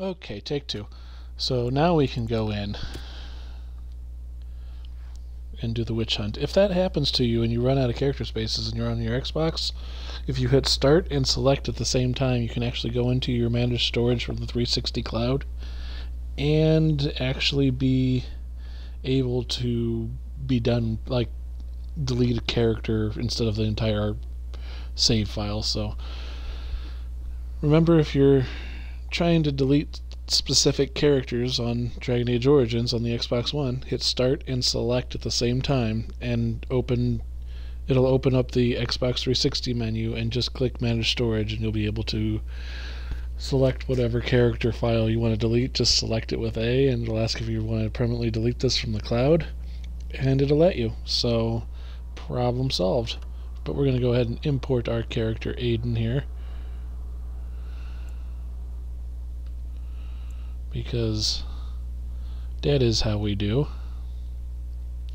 Okay, take two. So now we can go in and do the witch hunt. If that happens to you and you run out of character spaces and you're on your Xbox, if you hit start and select at the same time, you can actually go into your managed storage from the 360 cloud and actually be able to be done, like delete a character instead of the entire save file. So remember, if you're trying to delete specific characters on Dragon Age Origins on the Xbox One, hit start and select at the same time, and it'll open up the Xbox 360 menu, and just click manage storage and you'll be able to select whatever character file you want to delete. Just select it with A and it'll ask if you want to permanently delete this from the cloud, and it'll let you. So problem solved. But we're going to go ahead and import our character Aiden here, because that is how we do.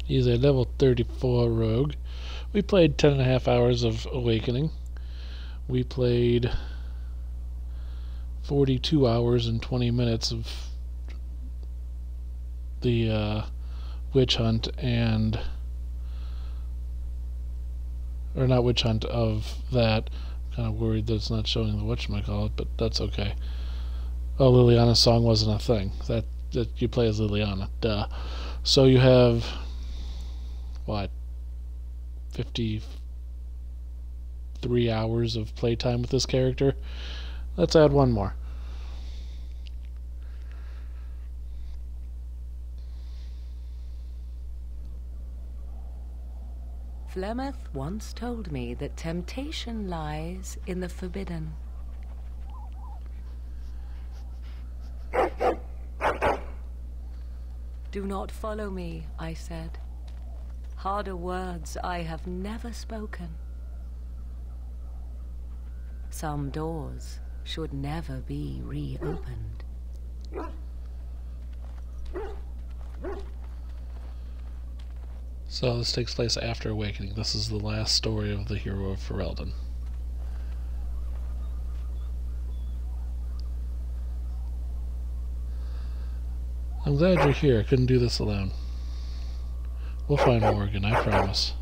He's a level 34 rogue. We played 10.5 hours of Awakening. We played 42 hours and 20 minutes of the witch hunt, and or not witch hunt, of that. I'm kind of worried that it's not showing the whatchamacallit, but that's okay. Oh, Liliana's song wasn't a thing. That you play as Liliana. Duh. So you have, what, 53 hours of playtime with this character? Let's add one more. Flemeth once told me that temptation lies in the forbidden. Do not follow me, I said. Harder words I have never spoken. Some doors should never be reopened. So this takes place after Awakening. This is the last story of the hero of Ferelden. I'm glad you're here. I couldn't do this alone. We'll find Morgan, I promise.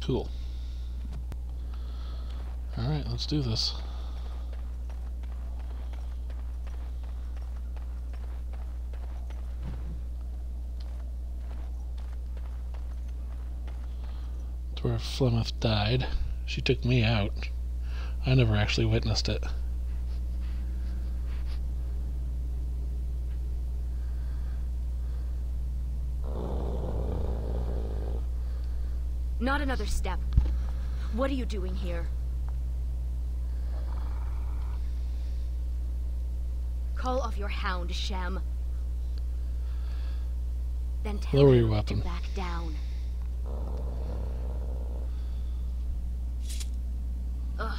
Cool. Alright, let's do this. That's where Flemeth died. She took me out. I never actually witnessed it. Not another step. What are you doing here? Call off your hound, Shem. Then tell Lower your him weapon. to back down. Ugh.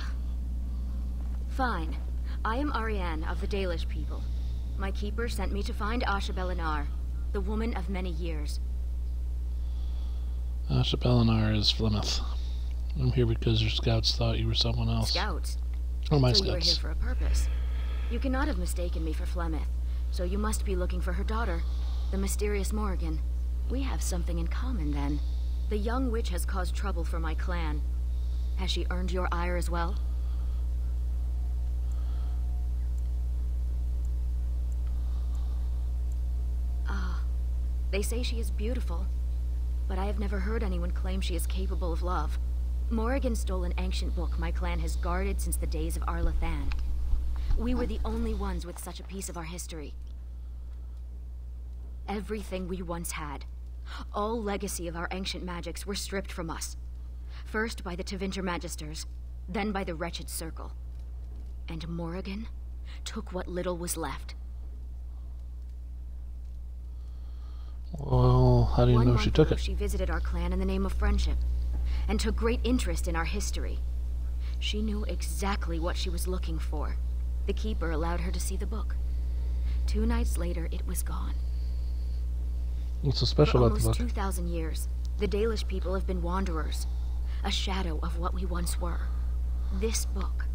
Fine. I am Ariane of the Dalish people. My keeper sent me to find Asha Belinar, the woman of many years. Asha Belinar is Flemeth. I'm here because your scouts thought you were someone else. Scouts? Or my So you were here scouts. for a purpose. You cannot have mistaken me for Flemeth, so you must be looking for her daughter, the mysterious Morrigan. We have something in common, then. The young witch has caused trouble for my clan. Has she earned your ire as well? Ah, they say she is beautiful, but I have never heard anyone claim she is capable of love. Morrigan stole an ancient book my clan has guarded since the days of Arlathan. We were the only ones with such a piece of our history. Everything we once had, all legacy of our ancient magics, were stripped from us. First by the Tevinter Magisters, then by the Wretched Circle. And Morrigan? took what little was left. Well, how do you know she took it? She visited our clan in the name of friendship, and took great interest in our history. She knew exactly what she was looking for. The Keeper allowed her to see the book. 2 nights later, it was gone. What's so special about the book? For almost 2,000 years, the Dalish people have been wanderers, a shadow of what we once were. This book,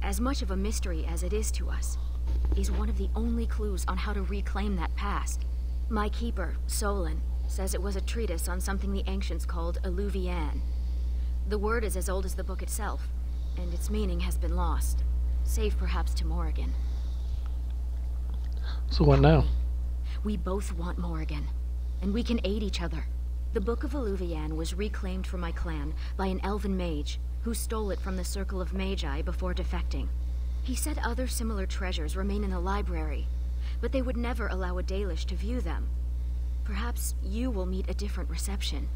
as much of a mystery as it is to us, is one of the only clues on how to reclaim that past. My keeper, Solon, says it was a treatise on something the ancients called Alluvian. The word is as old as the book itself, and its meaning has been lost, save perhaps to Morrigan. So what now? We both want Morrigan, and we can aid each other. The Book of Alluvian was reclaimed for my clan by an elven mage who stole it from the Circle of Magi before defecting. He said other similar treasures remain in the library, but they would never allow a Dalish to view them. Perhaps you will meet a different reception.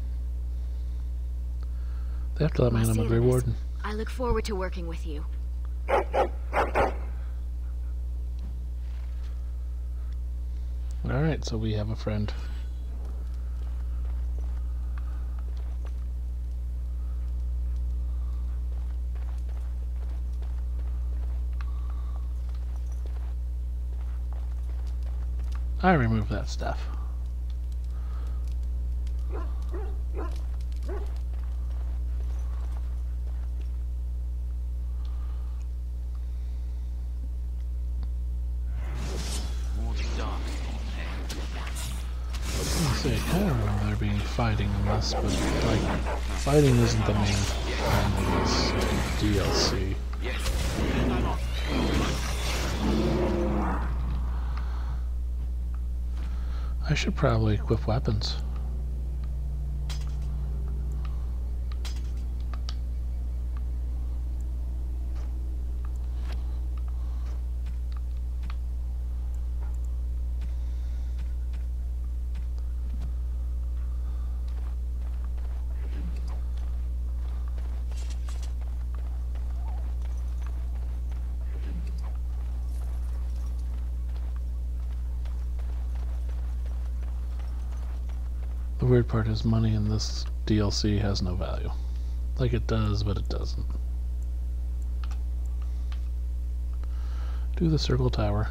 They have to let me in. I'm a Grey Warden. I look forward to working with you. Alright, so we have a friend. I removed that stuff. I kind of remember there being fighting in this, but like, fighting isn't the main thing in this DLC. I should probably equip weapons. The weird part is money in this DLC has no value. Like it does, but it doesn't. Do the circle tower.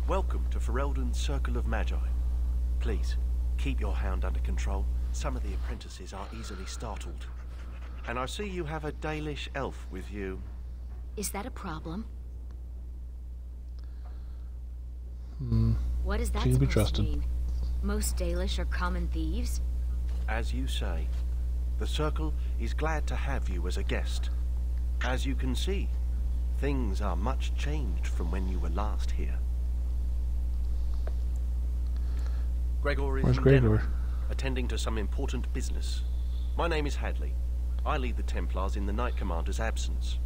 Welcome to Ferelden's Circle of Magi. Please, keep your hound under control. Some of the apprentices are easily startled. And I see you have a Dalish elf with you. Is that a problem? What is that she can be supposed to trusted. mean? Most Dalish are common thieves? As you say, the Circle is glad to have you as a guest. As you can see, things are much changed from when you were last here. Gregor is Where's in Gregor? Denver, attending to some important business. My name is Hadley. I lead the Templars in the Knight Commander's absence.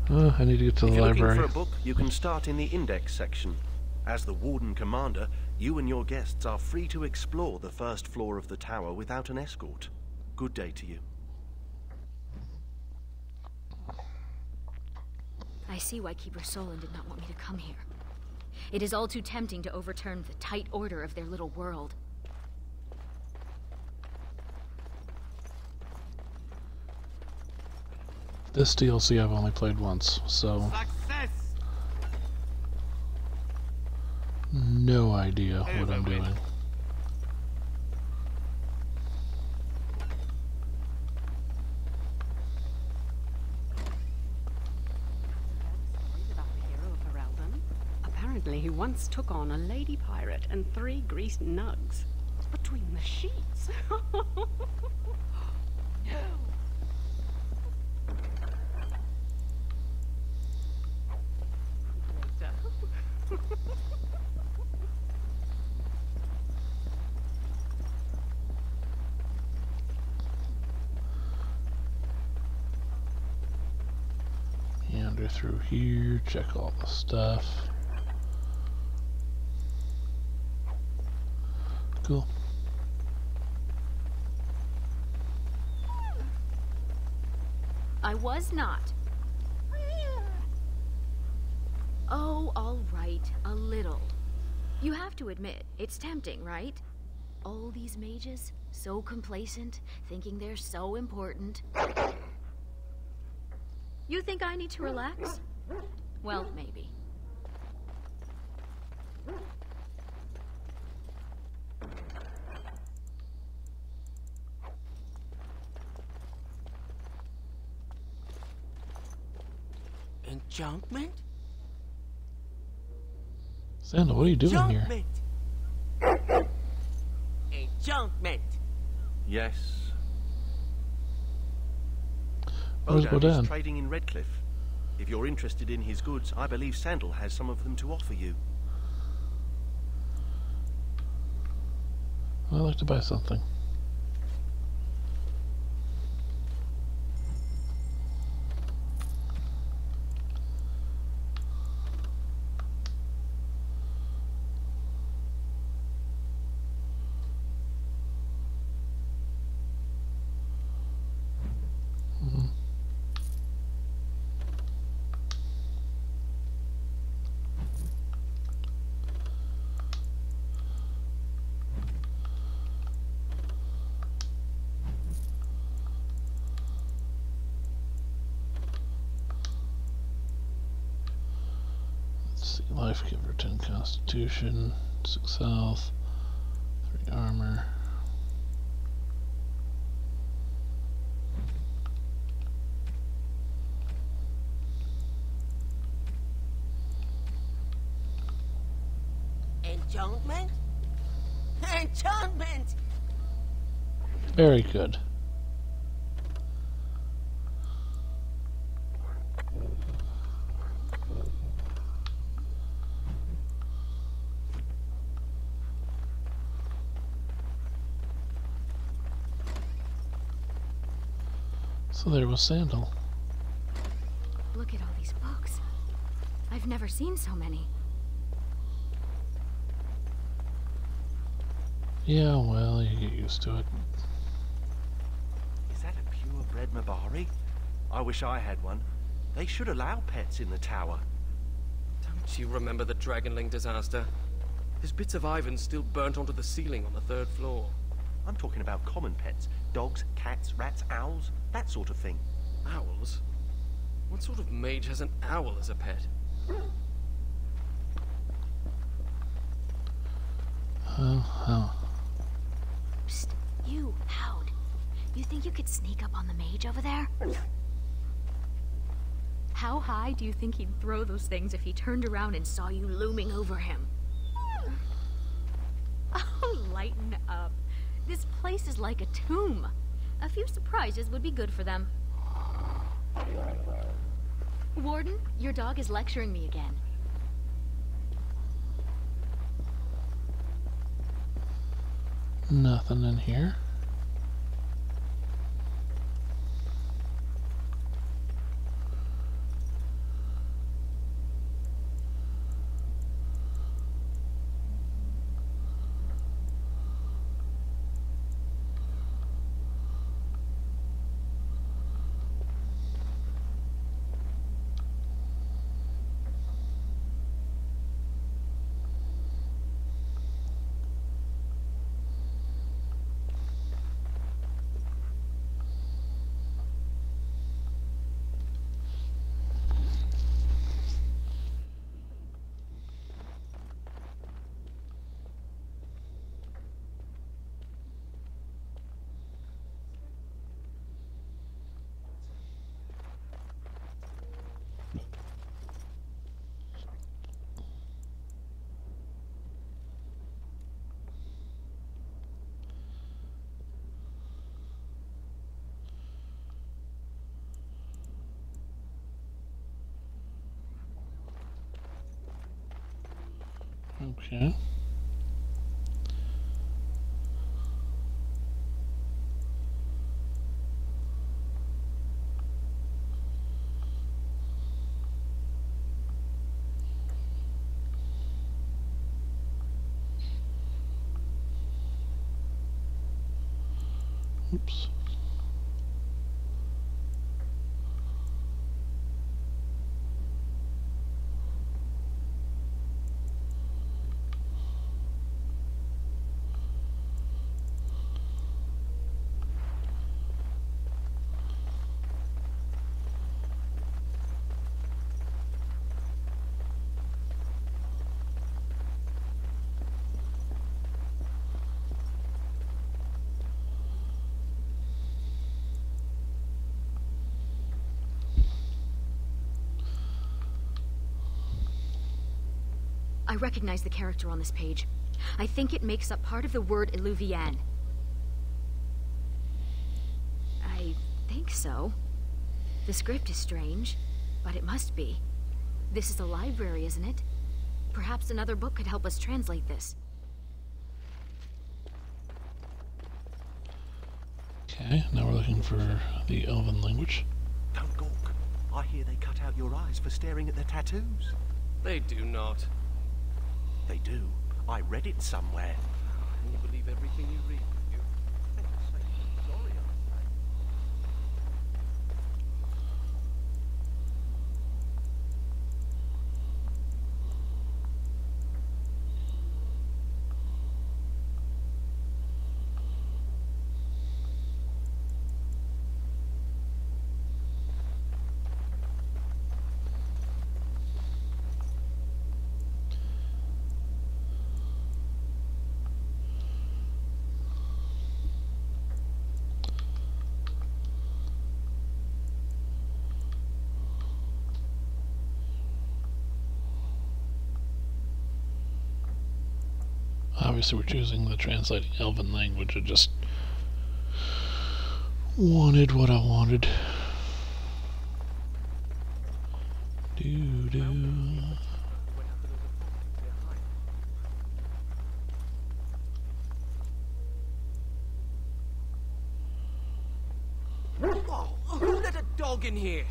I need to get to the If you're library. looking for a book, you can start in the index section. As the Warden Commander, you and your guests are free to explore the first floor of the tower without an escort. Good day to you. I see why Keeper Solon did not want me to come here. It is all too tempting to overturn the tight order of their little world. This DLC I've only played once, so no idea what I'm doing. About the hero of Ferelden. Apparently he once took on a lady pirate and 3 greased nugs. Between the sheets. No. Meander through here, check all the stuff. cool. I was not. Oh, all right, a little. You have to admit, it's tempting, right? All these mages, so complacent, thinking they're so important. You think I need to relax? Well, maybe. Enchantment? Sandal, what are you doing here? Enchantment! Enchantment! Yes. Where's Odo is Bodan? trading in Redcliffe. If you're interested in his goods, I believe Sandal has some of them to offer you. I'd like to buy something. Let's see, life giver, 10 constitution, 6 health, 3 armor. Enchantment? Enchantment! Very good. So there was Sandal. Look at all these books. I've never seen so many. Yeah, well, you get used to it. Is that a purebred Mabari? I wish I had one. They should allow pets in the tower. Don't you remember the Dragonling disaster? There's bits of Ivan still burnt onto the ceiling on the 3rd floor. I'm talking about common pets. Dogs, cats, rats, owls, that sort of thing. Owls? What sort of mage has an owl as a pet? Oh. Psst, you, Howd. You think you could sneak up on the mage over there? How high do you think he'd throw those things if he turned around and saw you looming over him? Oh, lighten up. This place is like a tomb. A few surprises would be good for them. Warden, your dog is lecturing me again. Nothing in here. Okay. Oops. I recognize the character on this page. I think it makes up part of the word Illuvian. I think so. The script is strange, but it must be. This is a library, isn't it? Perhaps another book could help us translate this. Okay, now we're looking for the Elven language. Don't gawk. I hear they cut out your eyes for staring at their tattoos. They do not. They do. I read it somewhere. You believe everything you read, you? Sorry, Obviously we're choosing the translating Elven language. I just wanted what I wanted. Oh, who let a dog in here?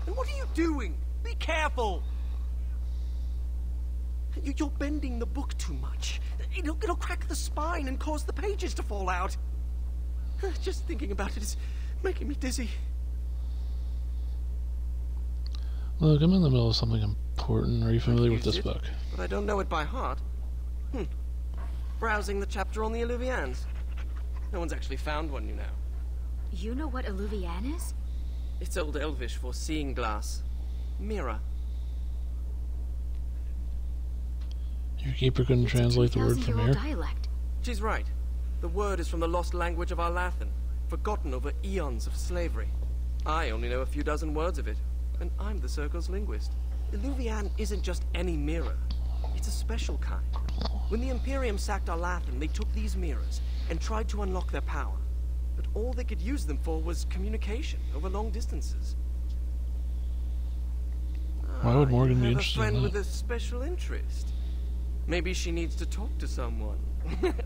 And what are you doing? Be careful! You're bending the book too much. It'll crack the spine and cause the pages to fall out. Just thinking about it is making me dizzy. Look, I'm in the middle of something important. Are you familiar with this book? But I don't know it by heart. Browsing the chapter on the Illuvians. No one's actually found one, you know. You know what Illuvian is? It's Old Elvish for seeing glass. Mirror. Your keeper couldn't translate the word for mirror? Dialect. She's right. The word is from the lost language of Arlathan, forgotten over eons of slavery. I only know a few dozen words of it, and I'm the Circle's linguist. Illuvian isn't just any mirror. It's a special kind. When the Imperium sacked Arlathan, they took these mirrors and tried to unlock their power. But all they could use them for was communication over long distances. Why would Morgan be You have a interested in friend that? with a special interest. Maybe she needs to talk to someone. My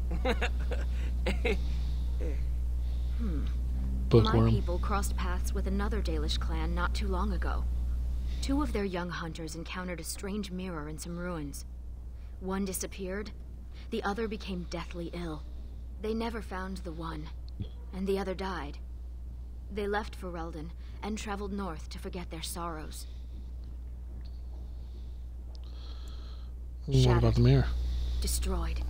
Bookworm. people crossed paths with another Dalish clan not too long ago. Two of their young hunters encountered a strange mirror in some ruins. One disappeared, the other became deathly ill. They never found the one, and the other died. They left Ferelden and traveled north to forget their sorrows. What about the mirror? Destroyed.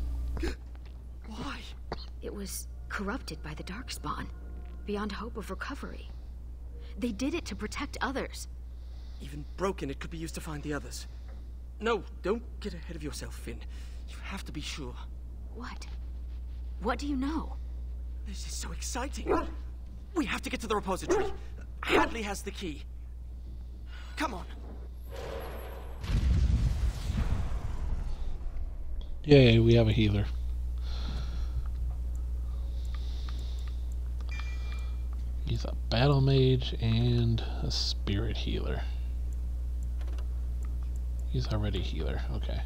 Why? It was corrupted by the Darkspawn, beyond hope of recovery. They did it to protect others. Even broken, it could be used to find the others. No, don't get ahead of yourself, Finn. You have to be sure. What? What do you know? This is so exciting. We have to get to the repository. Hadley has the key. Come on. Yay, we have a healer. He's a battle mage and a spirit healer. He's already a healer, okay.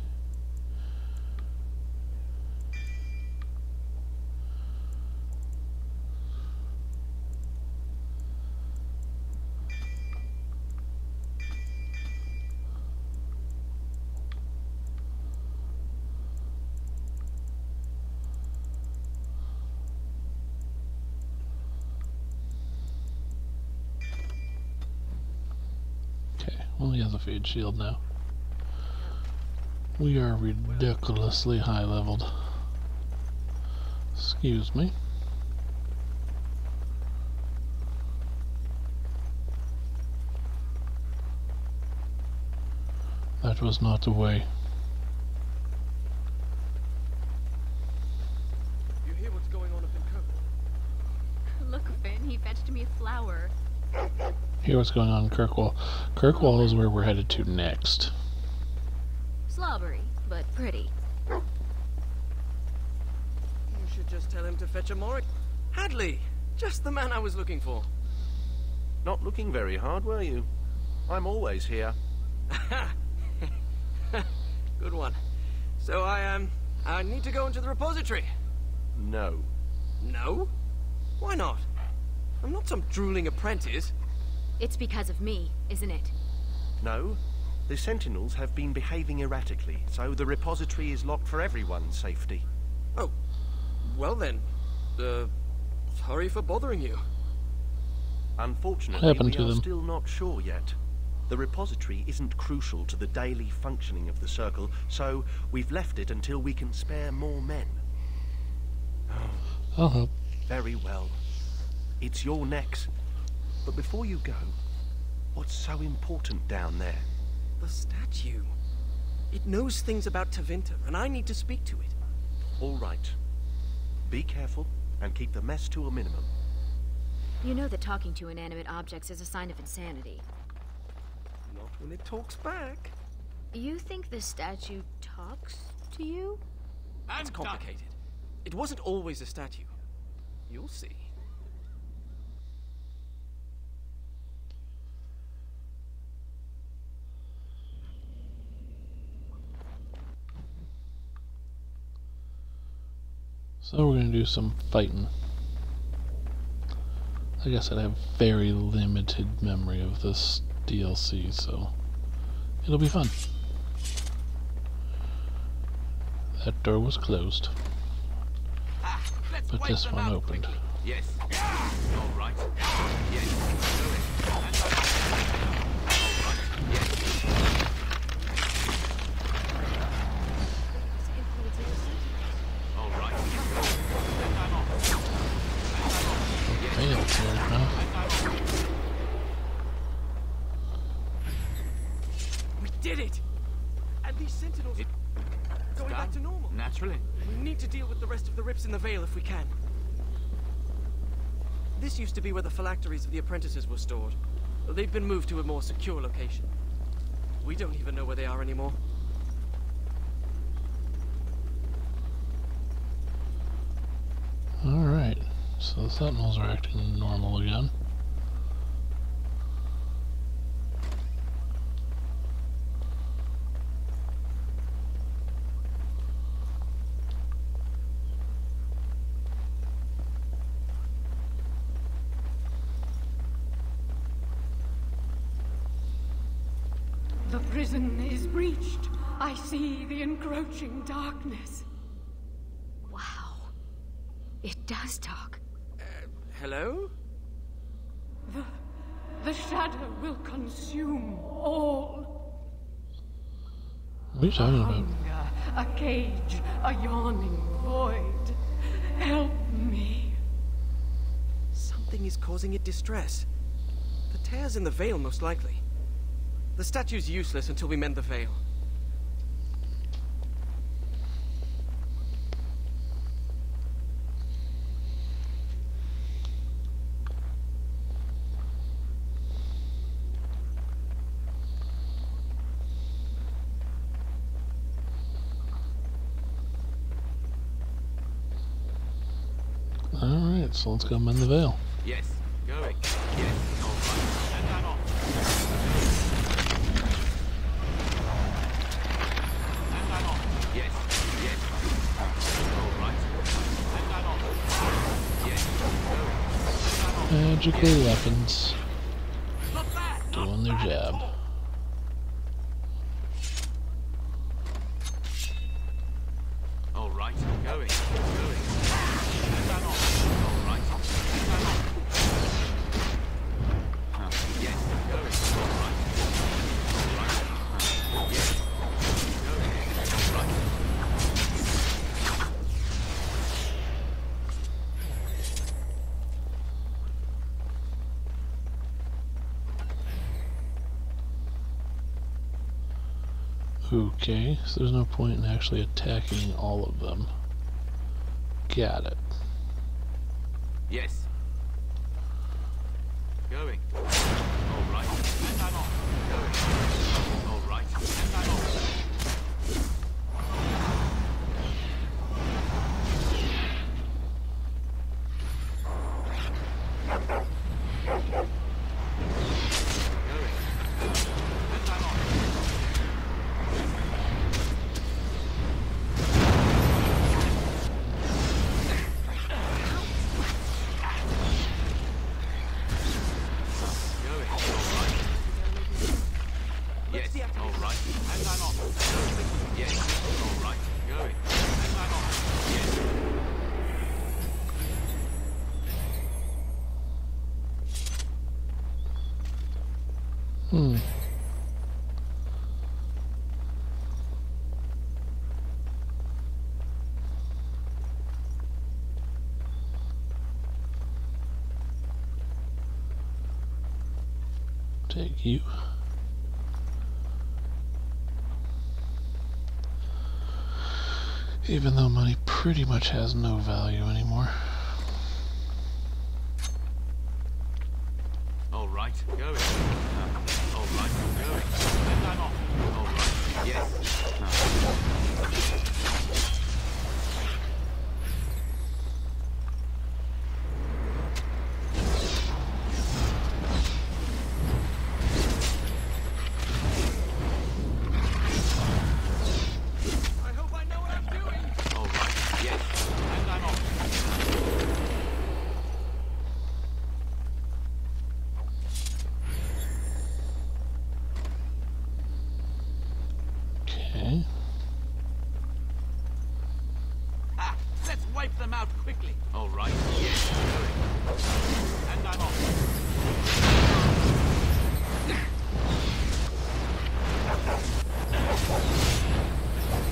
Well, he has a feed shield now. We are ridiculously high leveled. Excuse me. That was not the way. You hear what's going on up in Kirkwall? Look, Finn, he fetched me a flower. Hear what's going on in Kirkwall. Kirkwall is where we're headed to next. Slobbery, but pretty. You should just tell him to fetch a Morik. Hadley! Just the man I was looking for. Not looking very hard, were you? I'm always here. Good one. So I need to go into the repository. No. No? Why not? I'm not some drooling apprentice. It's because of me, isn't it? No. The Sentinels have been behaving erratically, so the repository is locked for everyone's safety. Oh. Well then. Sorry for bothering you. Unfortunately, What happened we to are them? still not sure yet. The repository isn't crucial to the daily functioning of the Circle, so we've left it until we can spare more men. I'll help. Very well. It's your necks. But before you go, what's so important down there? The statue. It knows things about Tevinter, and I need to speak to it. All right. Be careful and keep the mess to a minimum. You know that talking to inanimate objects is a sign of insanity. Not when it talks back. You think the statue talks to you? It's complicated. It wasn't always a statue. You'll see. So we're going to do some fighting. I guess I have very limited memory of this DLC, so it'll be fun. That door was closed, but this one opened. Yes. All right. Yes. Do it. All right. Yes. All right. Failed here, huh? We did it! And these sentinels are going back to normal. Naturally. We need to deal with the rest of the rips in the Vale if we can. This used to be where the phylacteries of the apprentices were stored. They've been moved to a more secure location. We don't even know where they are anymore. Alright, so the Sentinels are acting normal again. The prison is breached. I see the encroaching darkness. Wow. It does talk. Hello? The shadow will consume all. What are you talking about? Hunger, a cage, a yawning void. Help me. Something is causing it distress. The tears in the Vale, most likely. The statue's useless until we mend the Vale. Alright, so let's go mend the veil. Yes. Going. Yes. All right. And I'm off. And I'm off. Yes. Yes. All right. And I'm off. Yes. Going. And I'm off. Magical weapons. Not bad. Doing their job. All right. Going. Going. And I'm off. All right. And I'm off. Yes. Going. All right. Okay, so there's no point in actually attacking all of them. Got it. Yes. Going. All right. And I'm off. Going. All right. And I'm off. Take you. Even though money pretty much has no value anymore. All right, going. All right, going. And I'm off. All right, yes. Wipe them out quickly. All right. Yes. And I'm off.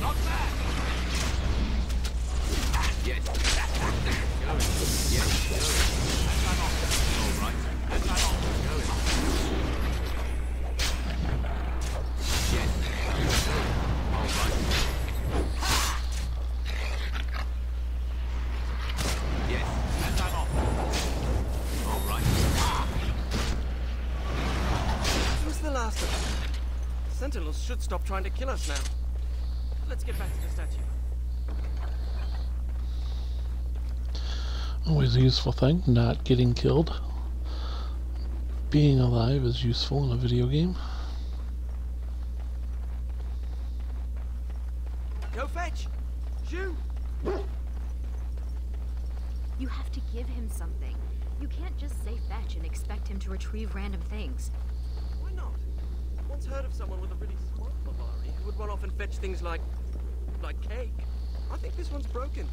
Not bad. Yes. Going. Yes. Going. And I'm off. All right. And I'm off. Going. Yes. All right. Sentinels should stop trying to kill us now. Let's get back to the statue. Always a useful thing, not getting killed. Being alive is useful in a video game. Go fetch! Shoot! You have to give him something. You can't just say fetch and expect him to retrieve random things. Why not? Once heard of someone with a really smart Mavari who would run off and fetch things like cake. I think this one's broken.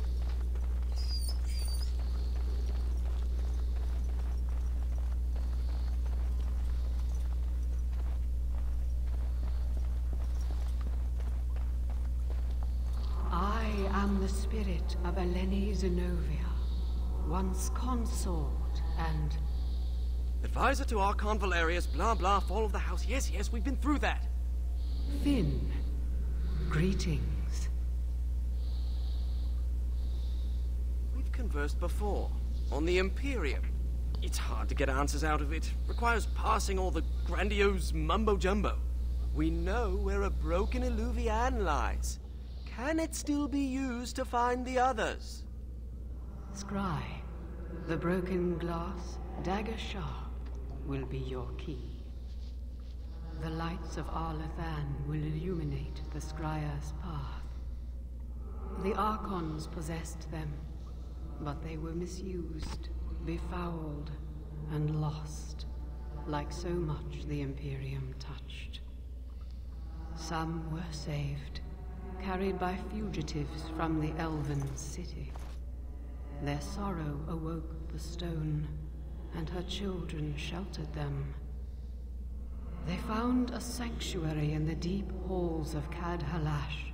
I am the spirit of Eleni Zenobia, once consort and... Advisor to Archon Valerius, blah blah, fall of the house. Yes, we've been through that. Finn. Greetings. We've conversed before, on the Imperium. It's hard to get answers out of it. Requires parsing all the grandiose mumbo-jumbo. We know where a broken Illuvian lies. Can it still be used to find the others? Scry, the broken glass, dagger sharp, will be your key. The lights of Arlathan will illuminate the Scryer's path. The Archons possessed them, but they were misused, befouled, and lost, like so much the Imperium touched. Some were saved, carried by fugitives from the Elven city. Their sorrow awoke the stone, and her children sheltered them. They found a sanctuary in the deep halls of Cad-Halash,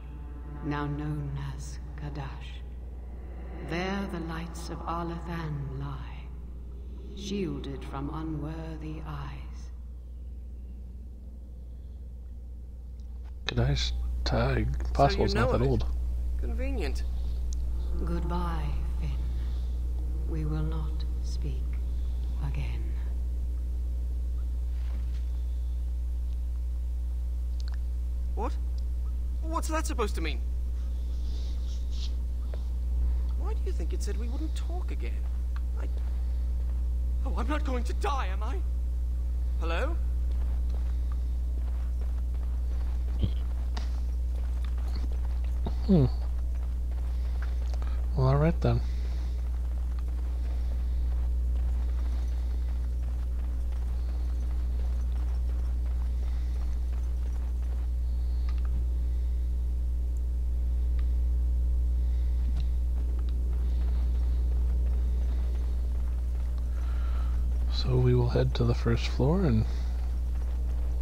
now known as Kadash. There the lights of Arlathan lie, shielded from unworthy eyes. Could I tag. Possible it's not that old. Convenient. Goodbye, Finn. We will not speak again. What? What's that supposed to mean? Why do you think it said we wouldn't talk again? Oh, I'm not going to die, am I? Hello? Well, alright then. So we will head to the first floor and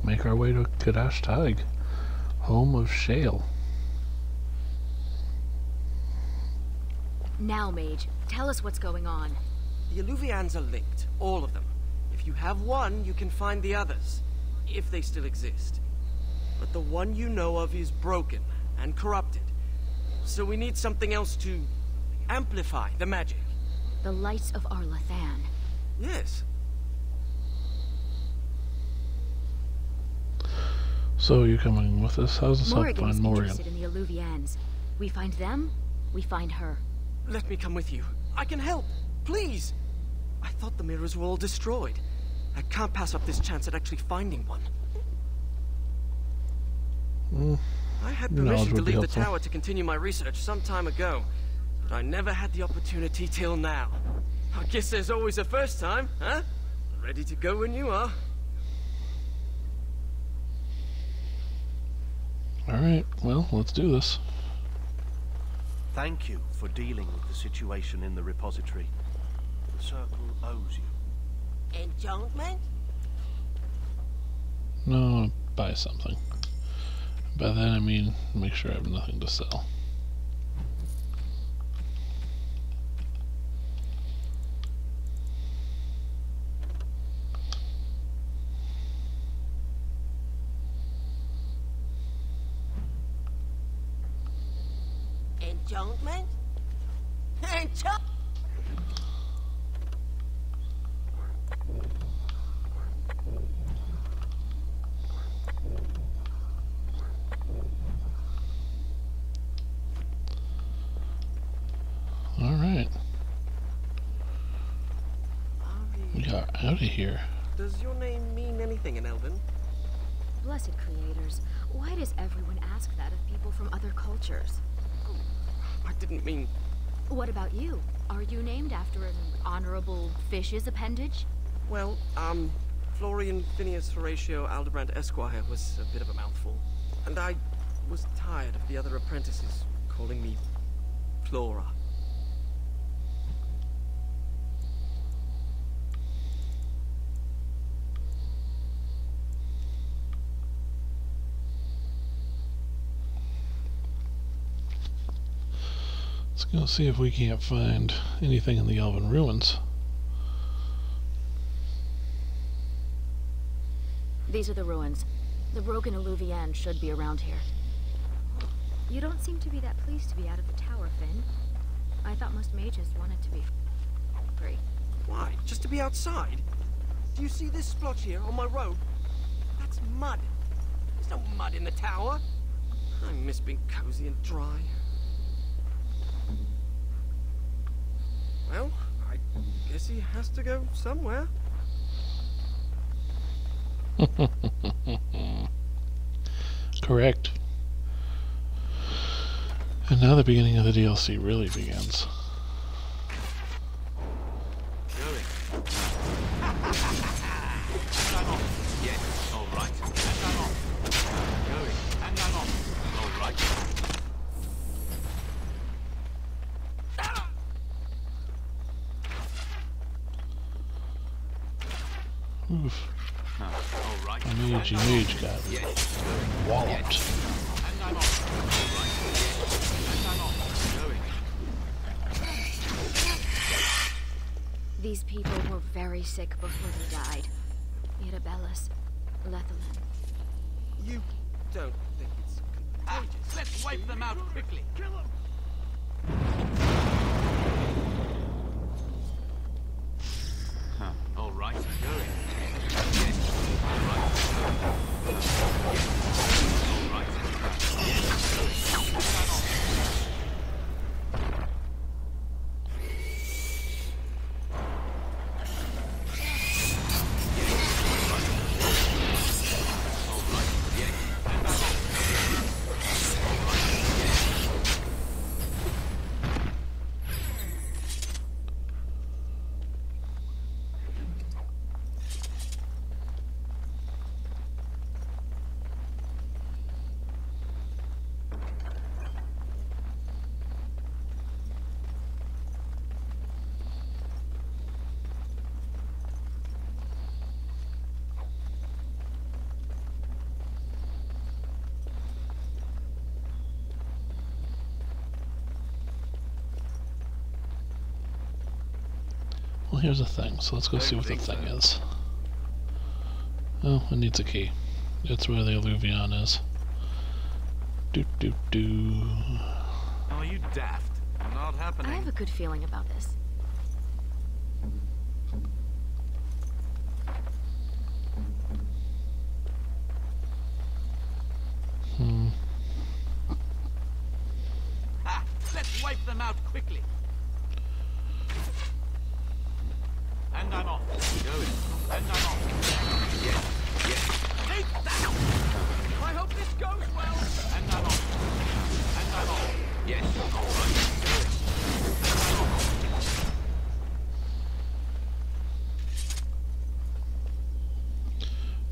make our way to Kadash Taig, home of Shale. Now, Mage, tell us what's going on. The Illuvians are linked, all of them. If you have one, you can find the others, if they still exist. But the one you know of is broken and corrupted. So we need something else to amplify the magic. The lights of Arlathan. Yes. So you're coming with us? How's this help find Morrigan? Interested in the Illuvians. We find them, we find her. Let me come with you. I can help. Please. I thought the mirrors were all destroyed. I can't pass up this chance at actually finding one. I had permission to leave the tower to continue my research some time ago, but I never had the opportunity till now. I guess there's always a first time, huh? Ready to go when you are. Alright, well, let's do this. Thank you for dealing with the situation in the repository. The Circle owes you. Enchantment? No, I want to buy something. By that I mean make sure I have nothing to sell. Enchantment? Enchantment? Alright. We got out of here. Does your name mean anything in Elven? Blessed creators, why does everyone ask that of people from other cultures? I didn't mean... What about you? Are you named after an honorable fish's appendage? Well, Florian Phineas Horatio Aldebrand Esquire was a bit of a mouthful. And I was tired of the other apprentices calling me Flora. Let's go see if we can't find anything in the Elven ruins. These are the ruins. The broken Illuvian should be around here. You don't seem to be that pleased to be out of the tower, Finn. I thought most mages wanted to be free. Why? Just to be outside? Do you see this splotch here on my robe? That's mud. There's no mud in the tower. I miss being cozy and dry. Well, I guess he has to go somewhere. Correct. And now the beginning of the DLC really begins. Yes, all right. And I'm off. Going. And I'm off. All right. Oof. All right. Mage got walloped. And I'm off. All right. And I'm off. Going. These people were very sick before they died. Mirabellus, Lethalin. You don't think it's contagious. Let's wipe them out quickly. Kill them. Huh. All right, going. Yes. All right. Yes. All right. Yes. Well, here's the thing, so let's go see what the thing is. Oh, it needs a key. It's where the Illuvion is. Are you daft? Not happening. I have a good feeling about this. Ha! Let's wipe them out quickly. And I'm off. Going. And I'm off. Yes. Yes. Take that! I hope this goes well. And I'm off. And I'm off. Yes. All right. Going. And I'm off.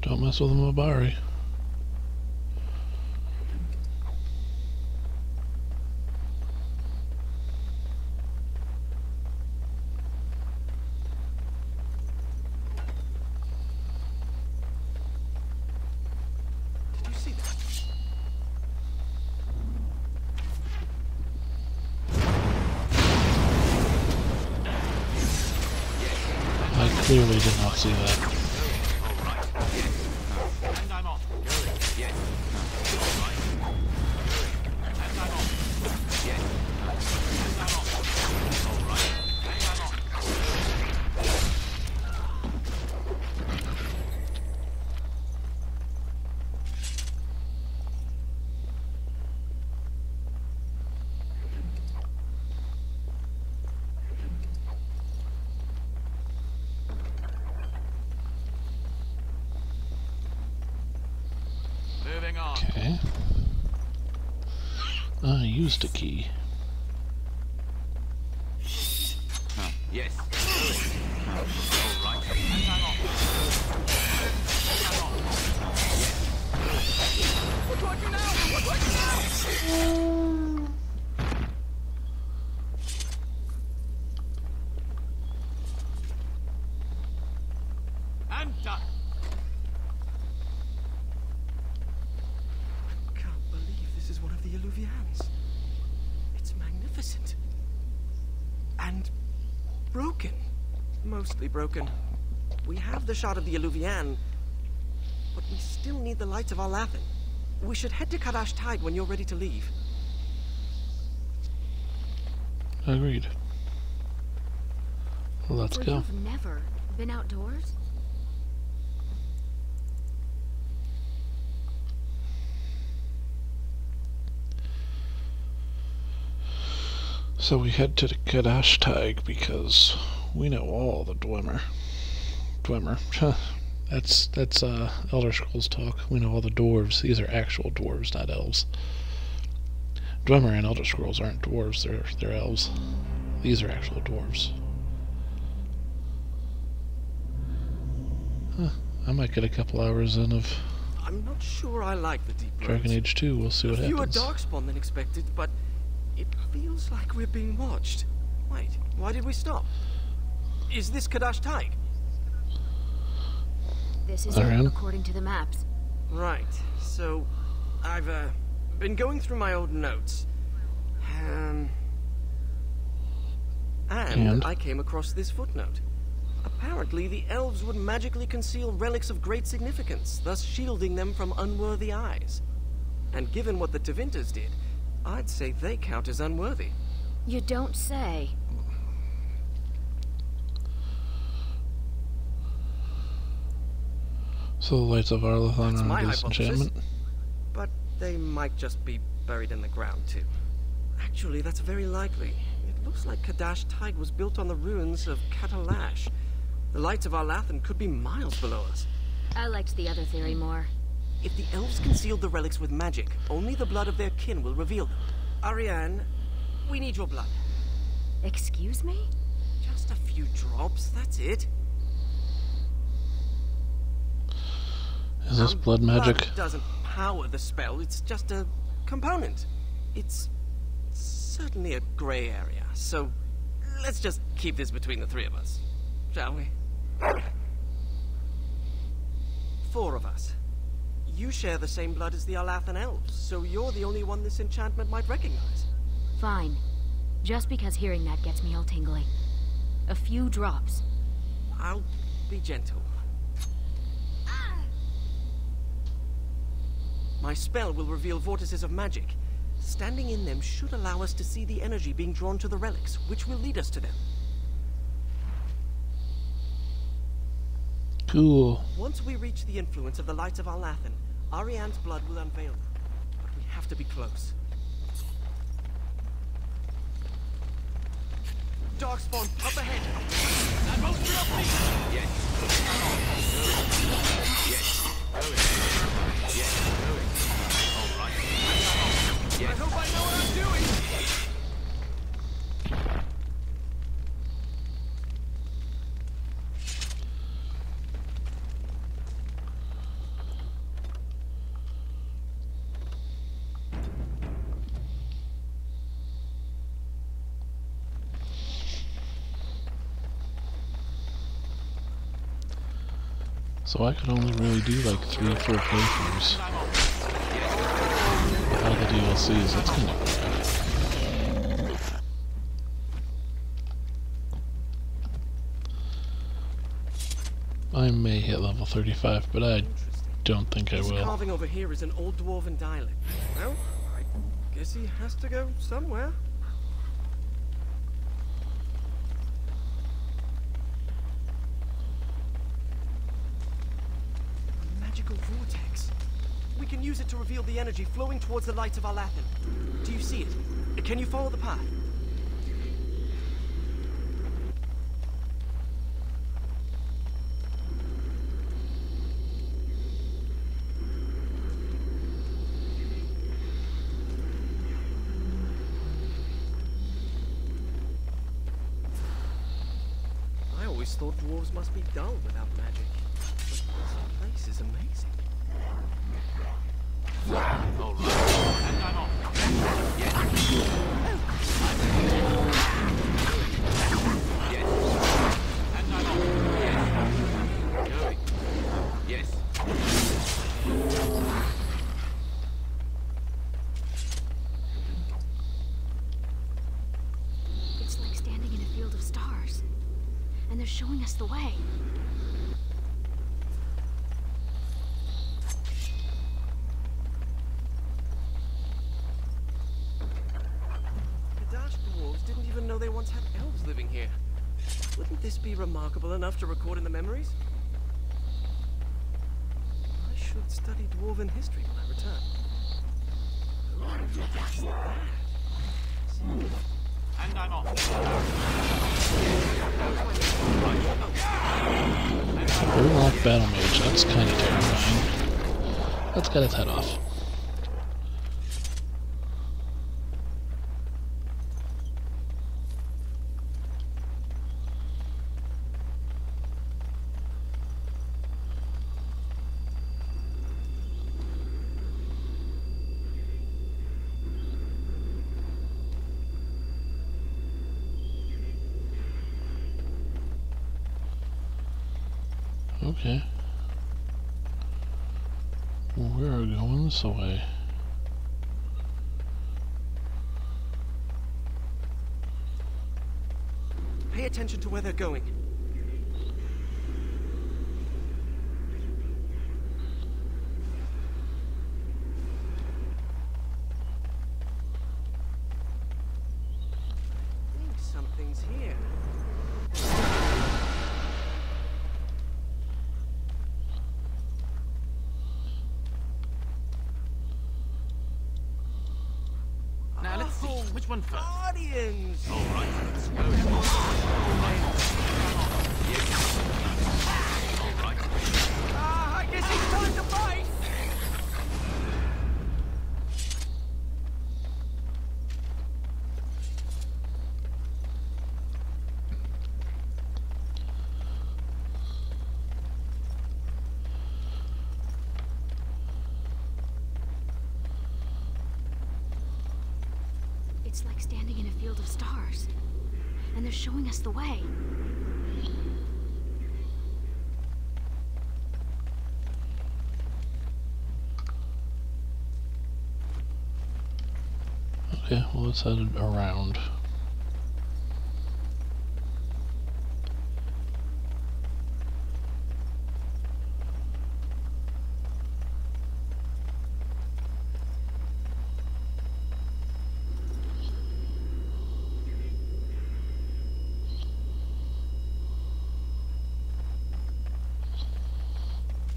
Don't mess with the Mabari. I clearly did not see that. Moving on. Okay. I used a key. Yes. All right. And I'm off. We're talking now. We're talking now. And done. Can't believe this is one of the Illuvians. It's magnificent. And broken. Mostly broken. We have the shot of the Illuvian, but we still need the lights of Arlathan. We should head to Kadash Tide when you're ready to leave. Agreed. Well, let's So go. you've never been outdoors? So we head to the Kadash Tide because we know all the Dwemer. That's Elder Scrolls talk. We know all the dwarves. These are actual dwarves, not elves. Dwemer and Elder Scrolls aren't dwarves, they're elves. These are actual dwarves. Huh, I might get a couple hours in of I'm not sure I like the deep roads. Dragonage 2. We'll see what Fewer happens. darkspawn than expected, but it feels like we're being watched. Wait, why did we stop? Is this Kadash Tide? This is Alright. it, according to the maps. Right, so I've been going through my old notes. And I came across this footnote. Apparently, the elves would magically conceal relics of great significance, thus shielding them from unworthy eyes. And given what the Tevinters did, I'd say they count as unworthy. You don't say. So the lights of Arlathan That's are my under hypothesis. disenchantment? But they might just be buried in the ground, too. Actually, that's very likely. It looks like Kadash Tig was built on the ruins of Katalash. The lights of Arlathan could be miles below us. I liked the other theory more. If the elves concealed the relics with magic, only the blood of their kin will reveal them. Ariane, we need your blood. Excuse me? Just a few drops, that's it. Is this blood magic? Blood doesn't power the spell, it's just a component. It's certainly a gray area, so let's just keep this between the three of us, shall we? 4 of us. You share the same blood as the Arlathan elves, so you're the only one this enchantment might recognize. Fine. Just because hearing that gets me all tingly. A few drops. I'll be gentle. My spell will reveal vortices of magic. Standing in them should allow us to see the energy being drawn to the relics, which will lead us to them. Cool. Once we reach the influence of the lights of Arlathan, Ariane's blood will unveil them. But we have to be close. Darkspawn, up ahead! That won't stop me! Yes. Yes. Going. Yes. Going. All right. Yes. I hope I know what I'm doing! So I could only really do like 3 or 4 playthroughs with all the DLCs. That's kind of bad. I may hit level 35, but I don't think I This will. carving over here is an old dwarven dialect. Well, I guess he has to go somewhere. A magical vortex. We can use it to reveal the energy flowing towards the lights of Arlathan. Do you see it? Can you follow the path? I always thought dwarves must be dull without magic. But this place is amazing. All right. And I'm off. Yes. Yes. And I'm off. Yes. Going. Yes. It's like standing in a field of stars. And they're showing us the way. The Dash dwarves didn't even know they once had elves living here. Wouldn't this be remarkable enough to record in the memories? I should study dwarven history when I return. Oh, what's that? And I'm off. Warlock Battle Mage, that's kind of terrifying. Let's get its head off. Okay. We're going this way. Pay attention to where they're going. one first. Guardians! All right, let's go. All right. Yes. All right. I guess it's time to fight! It's like standing in a field of stars. And they're showing us the way. Okay, well, let's head around.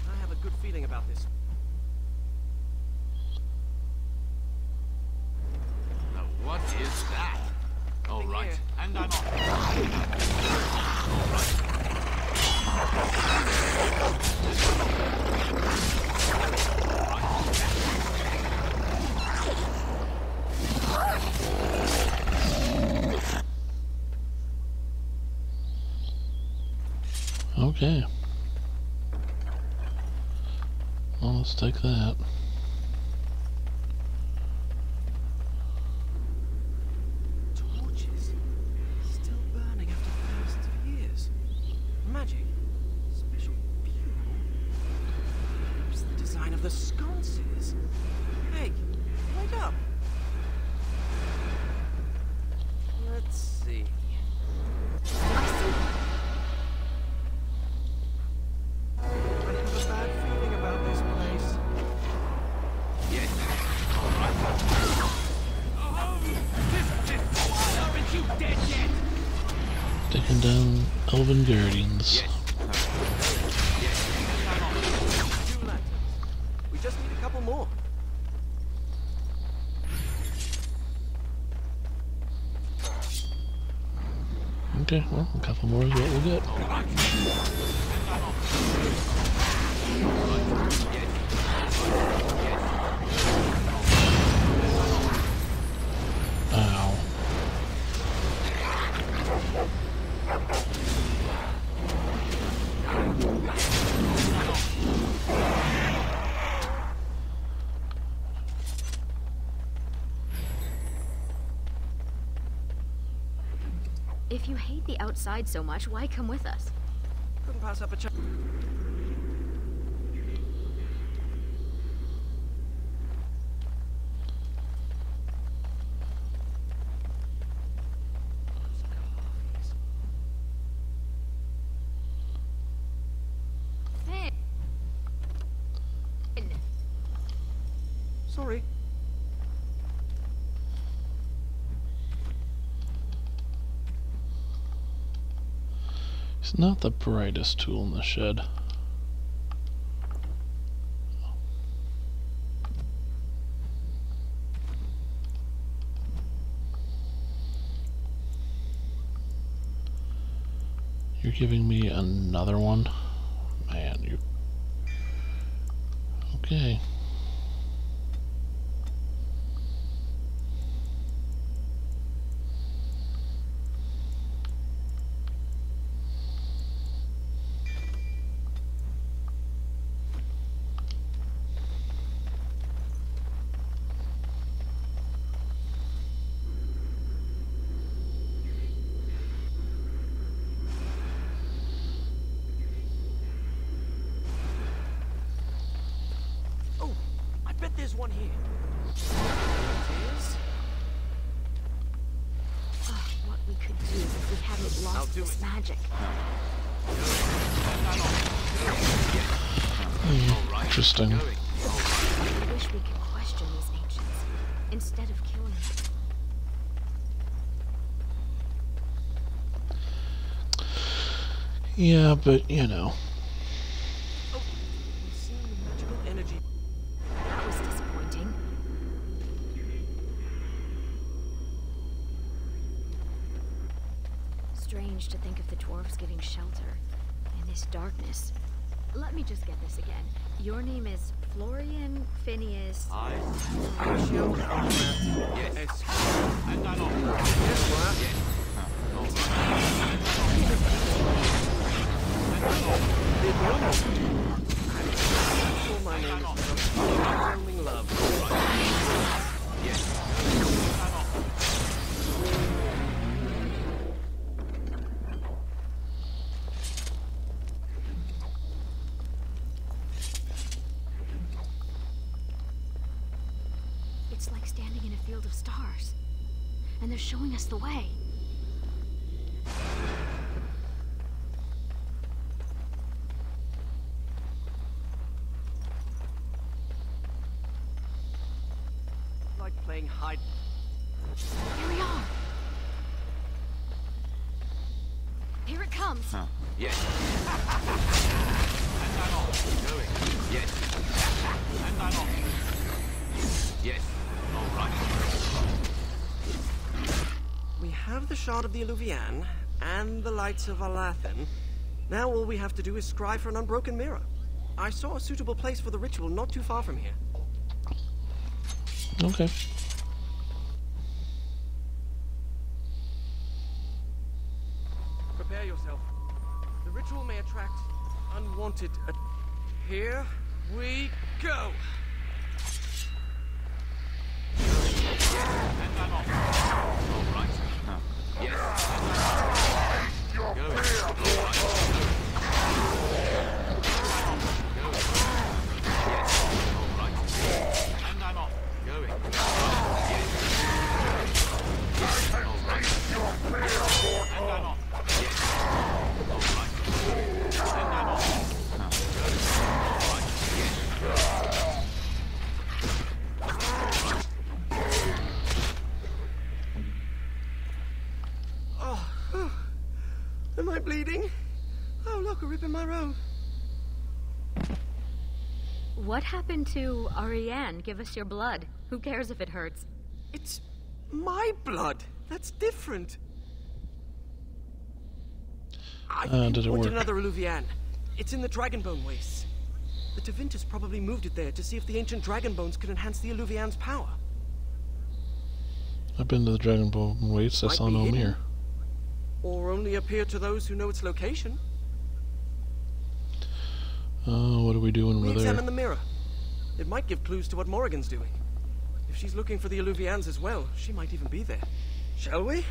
I have a good feeling about this. Now, what is that? All Nothing right, here. and I'm off. All right. Okay. Well, let's take that. Torches. Still burning after thousands of years. Magic. Special fuel. Perhaps the design of the sconces. Hey, wake up. Let's see. I have a bad feeling about this place. Yes. All right. Oh, why aren't you dead yet? Taking down Elven Guardians. Yes. Yes, and I'm off. 2 lanterns. We just need a couple more. Okay, well, a couple more is what we'll get. All right. And I'm off. All right. Yes. Yes. Ow. If you hate the outside so much, why come with us? Couldn't pass up a chance. Finn! Sorry. He's not the brightest tool in the shed. You're giving me another one? Man, you... Okay. Oh, I bet there's one here. It is. Oh, what we could do if we hadn't I'll lost do this it. magic. Interesting. I wish we could question these ancients instead of killing them. Yeah, but, you know. Oh, we've seen the magical energy. That was disappointing. dwarves giving shelter in this darkness. Let me just get this again. Your name is Florian Phineas. I. Horatio Conrad. Yes. Esquire. And I'm off. Yes, Squire. All right. Did you know? I'm sure my name is just overwhelming love. Yes. And I'm off. It's like standing in a field of stars. And they're showing us the way. Like playing hide. Here we are. Here it comes. Yes. And I'm off. Going. Yes. And I'm off. Yes. All right. We have the shard of the Illuvian and the lights of Alathan. Now all we have to do is scry for an unbroken mirror. I saw a suitable place for the ritual not too far from here. Okay. Prepare yourself. The ritual may attract unwanted. Here we go. And I'm off. All right. Yes. Going. All right. Yes. All right. And I'm off. Going. Yes. Yes. All right. And I'm off. Yes. All right. And I'm off. All right. Yes. Oh, whew. Am I bleeding? Oh, look, a rip in my robe. What happened to Ariane? Give us your blood. Who cares if it hurts? It's my blood. That's different. I Did it wanted work? another Illuvian. It's in the Dragonbone wastes. The Tevintus probably moved it there to see if the ancient Dragonbones could enhance the Illuvian's power. I've been to the Dragonbone Wastes. I Might saw be no hidden. mirror. Or only appear to those who know its location. What do we do when We we're there? examine the mirror. It might give clues to what Morrigan's doing. If she's looking for the Illuvians as well, she might even be there. Shall we?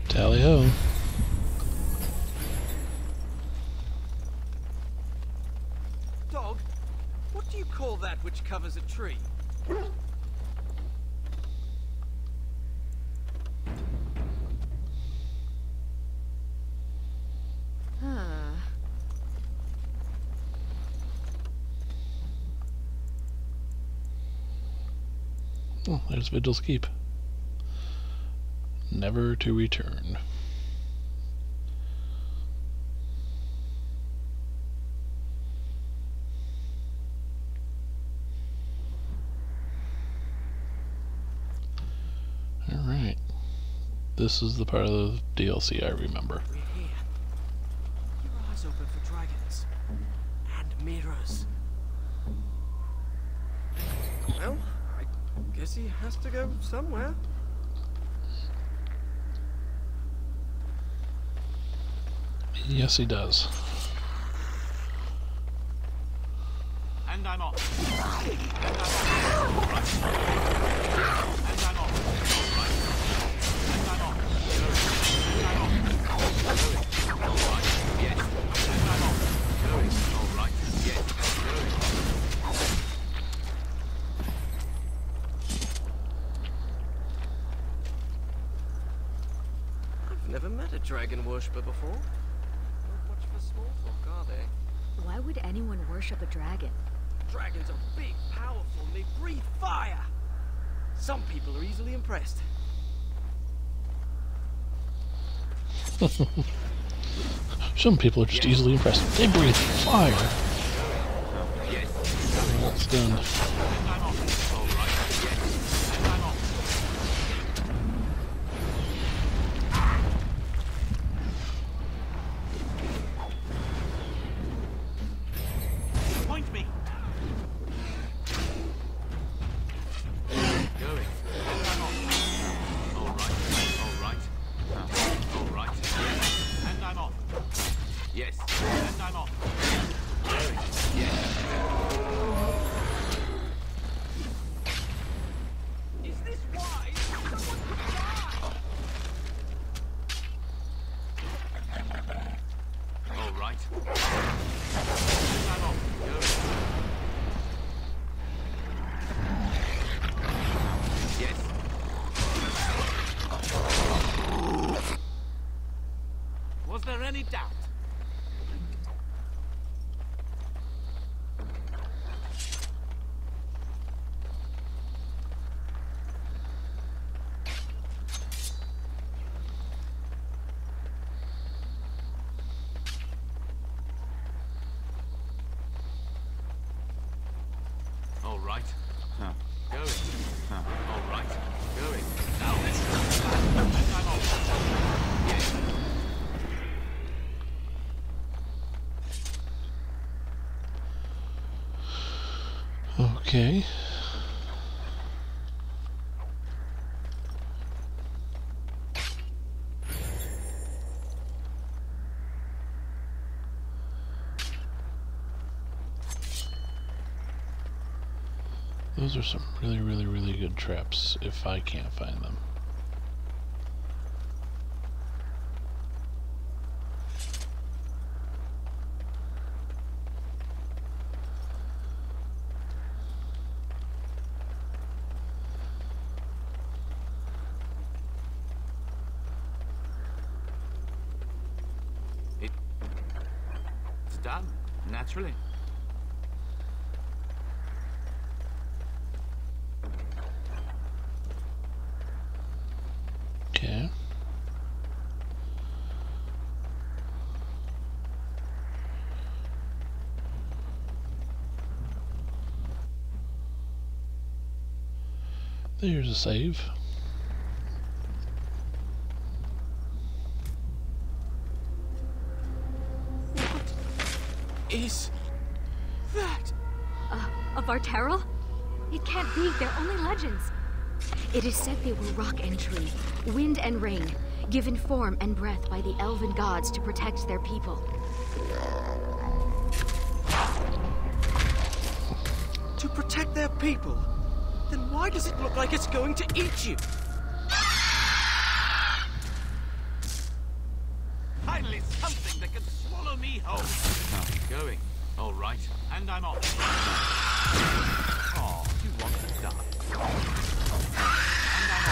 Tally ho. Dog, what do you call that which covers a tree? Oh, there's Vigil's Keep. Never to return. Alright. This is the part of the DLC I remember. We're here. Keep your eyes open for dragons. And mirrors. Well, I guess he has to go somewhere. Yes, he does. And I'm off. And I'm off. All right. And I'm off. All right. And I'm off. And I'm off. Going. All right. Yes. And I'm off. Going. All right. Yes. Going. I've never met a dragon worshipper before. Not much for small talk, are they? Why would anyone worship a dragon? Dragons are big, powerful, and they breathe fire. Some people are easily impressed. Some people are just easily impressed. They breathe fire. Yes. Well, it's done. And I'm off. All right. Yes. And I'm off. Yes. And I'm off. Yes. Is this wise? Someone could die! All right. And I'm off. Yes. Was there any doubt? All right. Going. All right. Going. Now let's go. And I'm off. Yes. Okay. Those are some really, really, really good traps if I can't find them. It's done. Naturally. Okay. There's a save. Is that? Of our Terrell? It can't be, they're only legends. It is said they were rock and tree, wind and rain, given form and breath by the elven gods to protect their people. To protect their people? Then why does it look like it's going to eat you? Finally something that can swallow me whole. Going. All right. And I'm off. Oh, you want to die. And I'm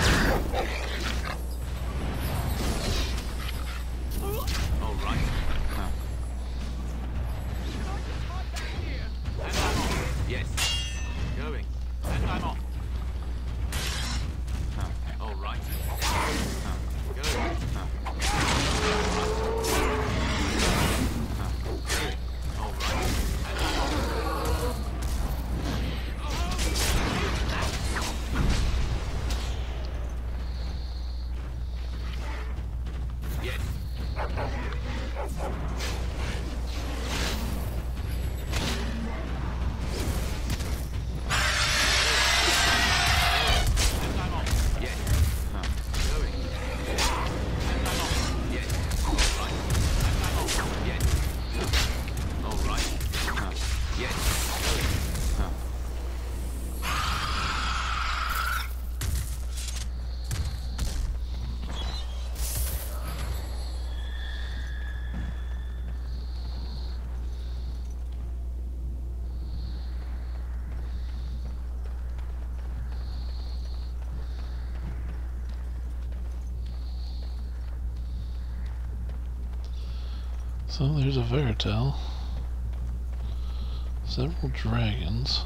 off. All right. And I'm off. Yes. Going. And I'm off. All right. Going. All right. And I'm off. Yes. And I'm off. Yes. Going. And I'm off. Yes. All right. And I'm off. Yes. All right. Yes. Going. So there's a Veritel, several dragons,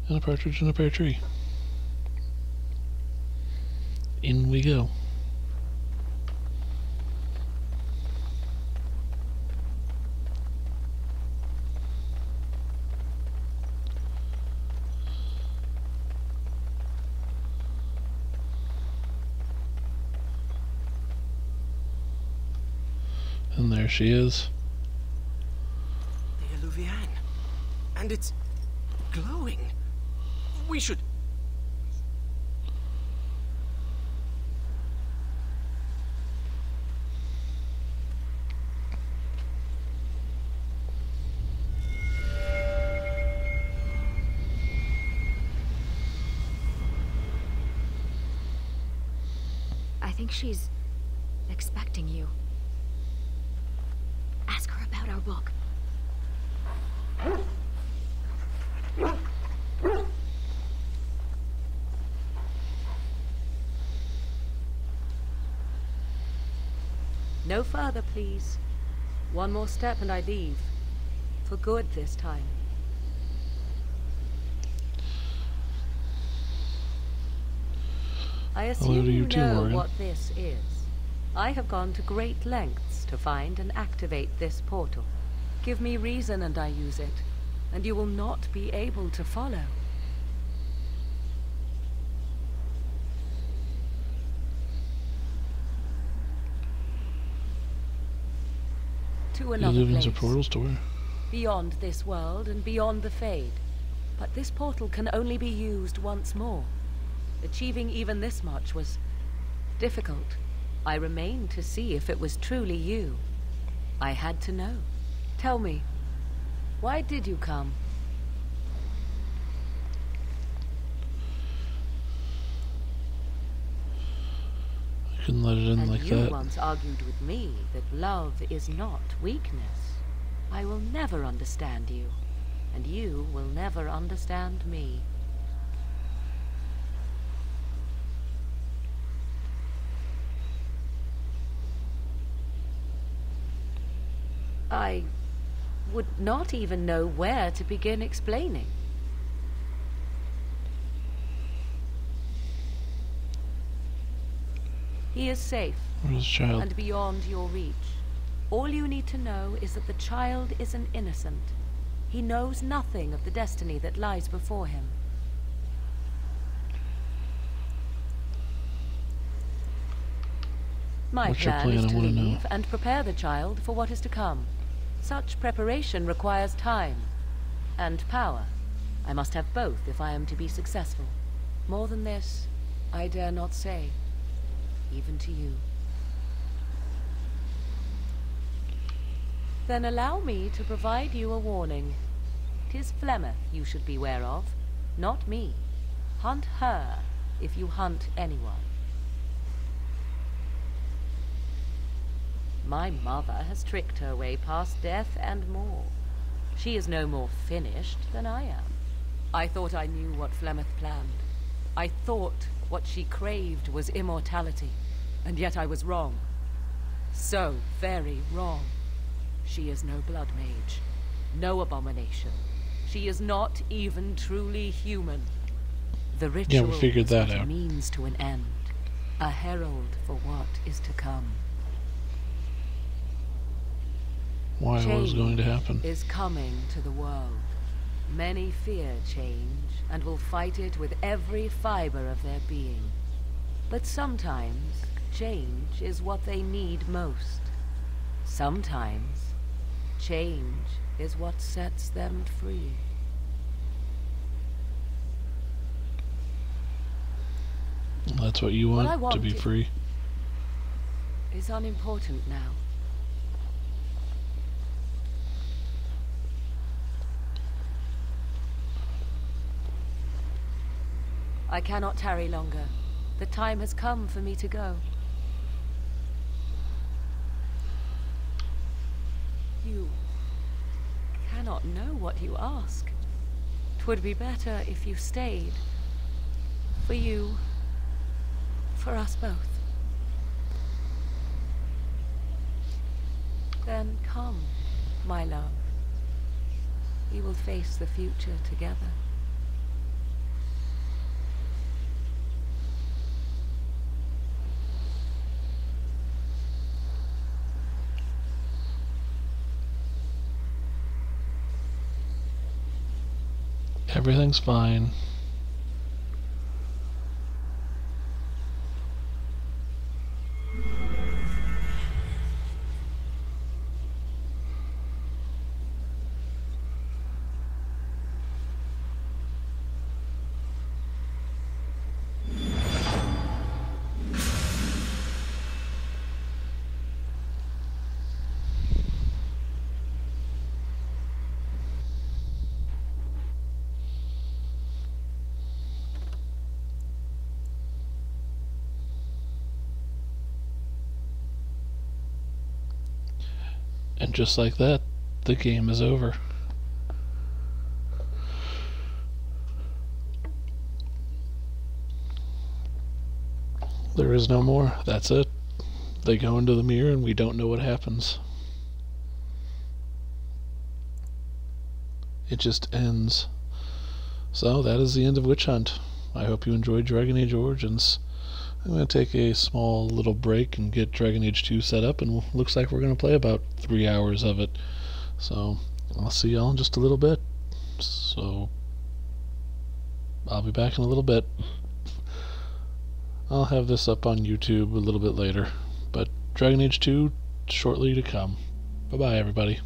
and a partridge in a pear tree. In we go. And there she is. The Illuvian. And it's glowing. We should... think she's expecting you. Ask her about our book. No further, please. One more step and I leave. For good this time. I assume to you you too, know Morgan. what this is. I have gone to great lengths to find and activate this portal. Give me reason and I use it, and you will not be able to follow. To You another live in place. the portal store. Beyond this world and beyond the Fade. But this portal can only be used once more. Achieving even this much was difficult. I remained to see if it was truly you. I had to know. Tell me, why did you come? I couldn't let it in And like you that. once argued with me that love is not weakness. I will never understand you, and you will never understand me. I would not even know where to begin explaining. He is safe Where's the child? and beyond your reach. All you need to know is that the child is an innocent. He knows nothing of the destiny that lies before him. My What's your plan plan? is I to wanna know. leave and prepare the child for what is to come. Such preparation requires time and power. I must have both if I am to be successful. More than this, I dare not say, even to you. Then allow me to provide you a warning. 'Tis Flemeth you should beware of, not me. Hunt her if you hunt anyone. My mother has tricked her way past death and more. She is no more finished than I am. I thought I knew what Flemeth planned. I thought what she craved was immortality, and yet I was wrong. So very wrong. She is no blood mage, no abomination. She is not even truly human. The ritual figured is that but a out. means to an end, a herald for what is to come. Why? What was going to happen? Is coming to the world. Many fear change and will fight it with every fiber of their being. But sometimes change is what they need most. Sometimes change is what sets them free. That's what you What I want, to be wanted. free. Is unimportant now. I cannot tarry longer. The time has come for me to go. You cannot know what you ask. 'Twould be better if you stayed. For you, for us both. Then come, my love. We will face the future together. Everything's fine. And just like that, the game is over. There is no more. That's it. They go into the mirror and we don't know what happens. It just ends. So that is the end of Witch Hunt. I hope you enjoyed Dragon Age Origins. I'm going to take a small little break and get Dragon Age 2 set up, and looks like we're going to play about 3 hours of it. So I'll see y'all in just a little bit. So I'll be back in a little bit. I'll have this up on YouTube a little bit later, but Dragon Age 2 shortly to come. Bye bye everybody.